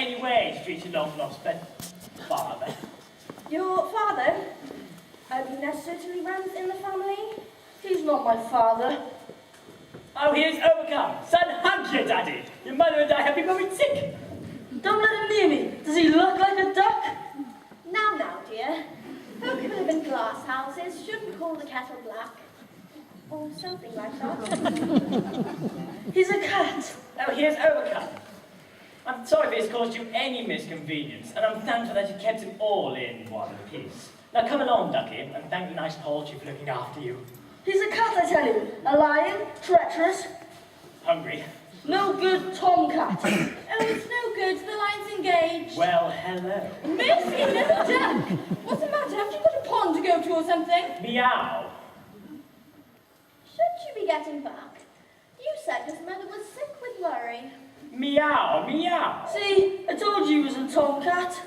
any way to treat your long-lost father. Your father? He certainly runs in the family. He's not my father. Oh, he is overcome. Son, hug your daddy. Your mother and I have been very sick. Don't let him near me. Does he look like a duck? Now, dear. Folk who live in glass houses shouldn't call the kettle black. Or something like that. He's a cat. Oh, he is overcome. I'm sorry if it's caused you any misconvenience, and I'm thankful that you kept him all in one piece. Now come along, Ducky, and thank the nice poultry for looking after you. He's a cat, I tell you. A lion, treacherous. Hungry. No good tomcat. Oh, it's no good. The line's engaged. Well, hello. Mercy, another duck. What's the matter? Have you got a pond to go to or something? Meow. Should you be getting back? You said his mother was sick with worry. Meow, meow. See, I told you he was a tomcat.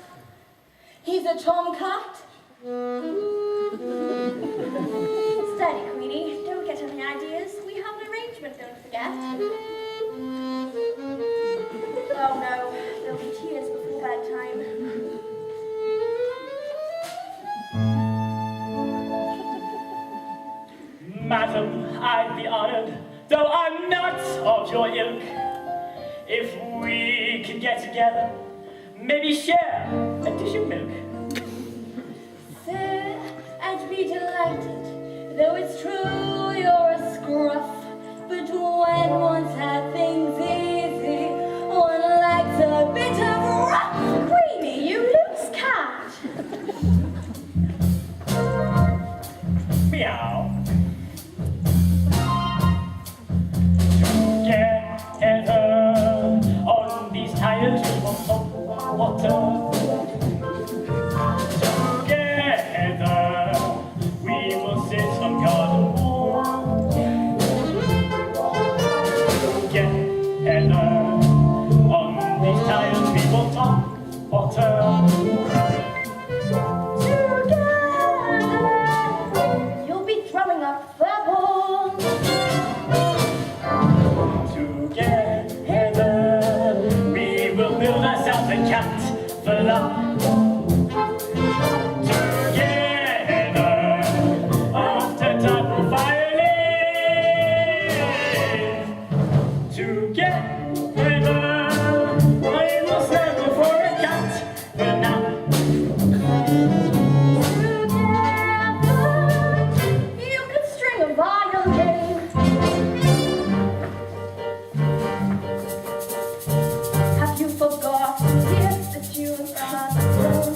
He's a tomcat? Steady, Queenie. Don't get any ideas. We have an arrangement, don't forget. Oh no, there'll be tears before bedtime. Madam, I'd be honored, though I'm not of your ilk, if we could get together, maybe share a dish of milk. Sir, I'd be delighted, though it's true you're a scruff. But when one's had things easy, one likes a bit of rough. Queenie, you loose cat. Meow. Together on these tires we want some water. Together we will sit on garden wall. Together on these tires we will talk water. Together, you'll be throwing up the ball. Together we will build ourselves a cat for love. Together after dark we'll fire live. Together we will snuggle for a cat for now. Together, you could string a violin. Have you forgotten, dear, that you are alone?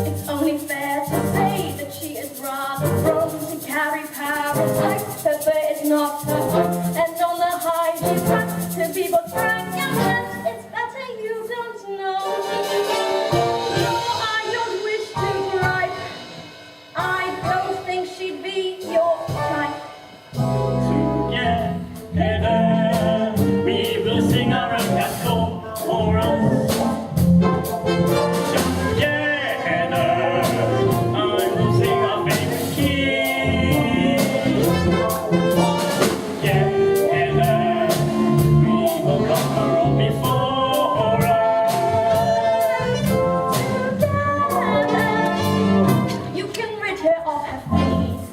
It's only fair to say that she is rather prone to carry parasites. Her fur is not her own, and on the high she wants to be both frank and blunt. It's better you don't know. No, I don't wish to gripe. I don't think she'd be your type. Together we will sing our own cat song for us. Together I will sing our favorite kiss. Together we will conquer all before us. Together, you can rid her of her fleas.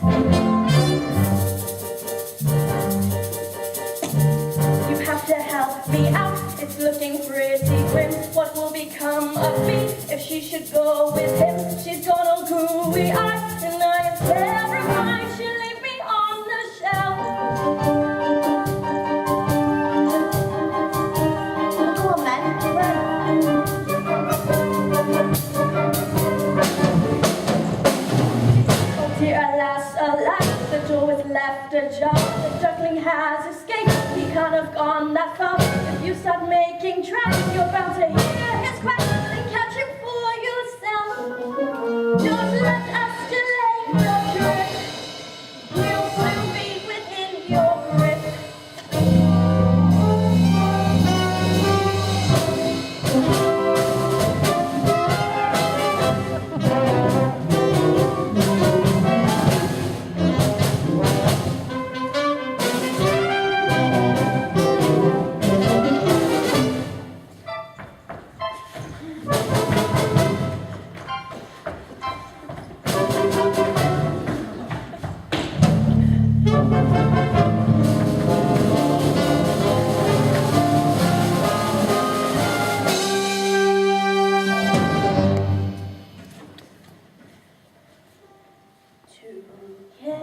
You have to help me out. It's looking pretty grim. What will become of me if she should go with him? She's got all gooey eyes, and I am terrified she'll leave me on the shelf. Go on then, run. Oh dear, alas, the door was left ajar. The duckling has escaped. He can't have gone that far. If you start making tracks, you're bound to hear his quack and catch him for yourself. Don't let us delay your trip. We'll soon be within your grip. together.